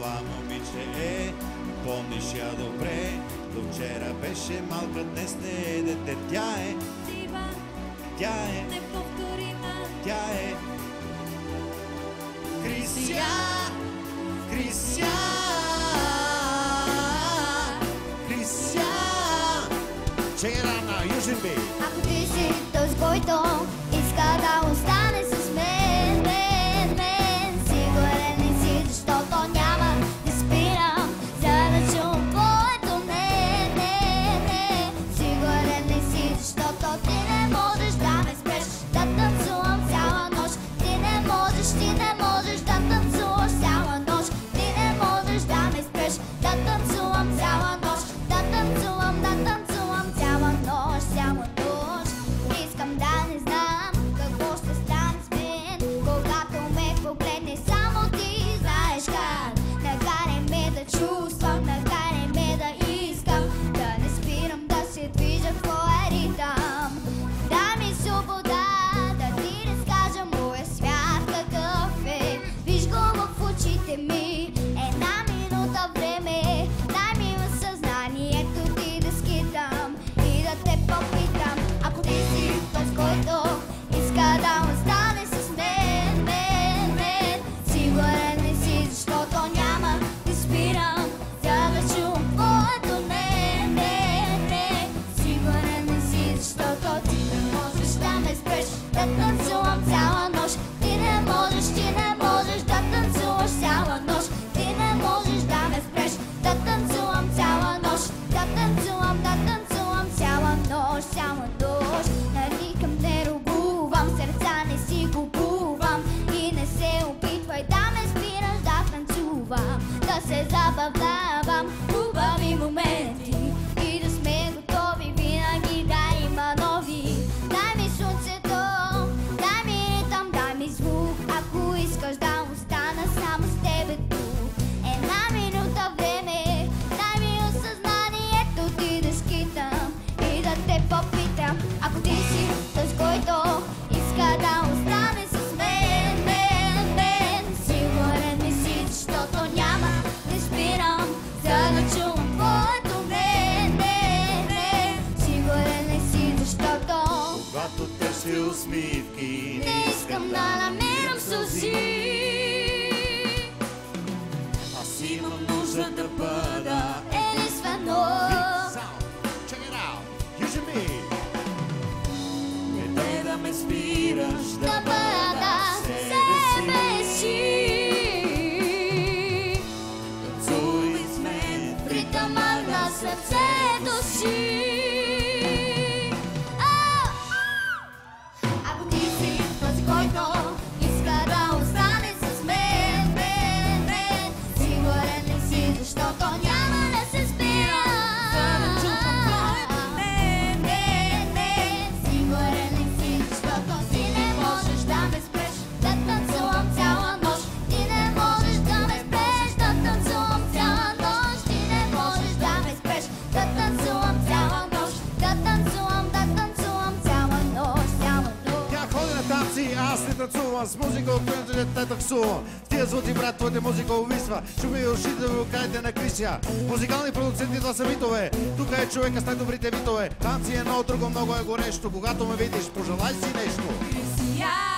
това момиче помниш я добре. До вчера беше малка, днес не е дете. Тя е дива, тя е неповторима, тя е Кристиян, Кристиян, Кристиян. Check it out now, Южин Би. Ако ти си този, който иска да остане с мен, сигурен ли си, защото няма да спирам, за да чувам твоето не. Сигурен ли си, защото ти не можеш да ме спреш, да танцувам цяла нощ. Ти не можеш да танцуваш цяла нощ. Ти не можеш да ме спреш, да танцувам цяла нощ. Да танцувам цяла нощ, цяла нощ. Искам да не знам какво ще стане с мен, когато ме погледне само ти знаеш как. Накарай ме да чувствам, накарай ме да искам, да не спирам да се движа в твоя ритъм. Дай ми свобода да ти разкажа моя свят какъв е. Виж го в очите ми, една минута време. Дай ми в съзнанието ти да скитам и да те попитам. Ако ти си този, който иска да остане с мен, сигурен ли си, защото няма да спирам, за да чувам твоето не. Сигурен ли си, защото ти не можеш да ме спреш, да танцувам цяла нощ. Ти не можеш да танцуваш цяла нощ. Ти не можеш да ме спреш, да танцувам цяла нощ. Да танцувам цяла нощ, цяла нощ. Нали към те рогувам, сърца не си купувам. И не се опитвай да ме спираш да танцувам, да се забавлявам хубави моменти и да сме готови винаги да има нови. Дай ми слънцето, дай ми ритъм, дай ми звук, ако искаш да остана само с тебе тук. Една минута време, дай ми осъзнанието ти да скитам и да те попитам. Ако ти си този, който иска да остане с мен, сигурен ли си, защото няма да спирам, за да чувам твоето не. Сигурен ли си, защото Когато търси усмивки, не искам да намирам сълзи. аз имам нужда да бъда Единствено Check it out, Южин Би. Не да ме спираш да бъда себе си. Танцуй с мен В ритъма на сърцето си. Ако ти си този, който иска да остане с мен, сигурен ли си, защото няма да се спира, за да чувам твоето не. Сигурен ли си, защото ти не можеш да ме спреш, да танцувам цяла нощ. Ти не можеш да ме спреш, да танцувам цяла нощ. Ти не можеш да ме спреш, да танцувам цяла нощ. Да танцувам цяла нощ, цяла нощ. Тя ходи на танци, аз не танцувам с музика, от която дете таксувам. В тия звуци, брат, твоята музика увисва. Шуми ушите да ви окажете на Крисия. Музикални продуценти, това са битове. Тук е човека с най-добрите битове. Танци едно, друго много е горещо. Когато ме видиш, пожелай си нещо. Кристиян.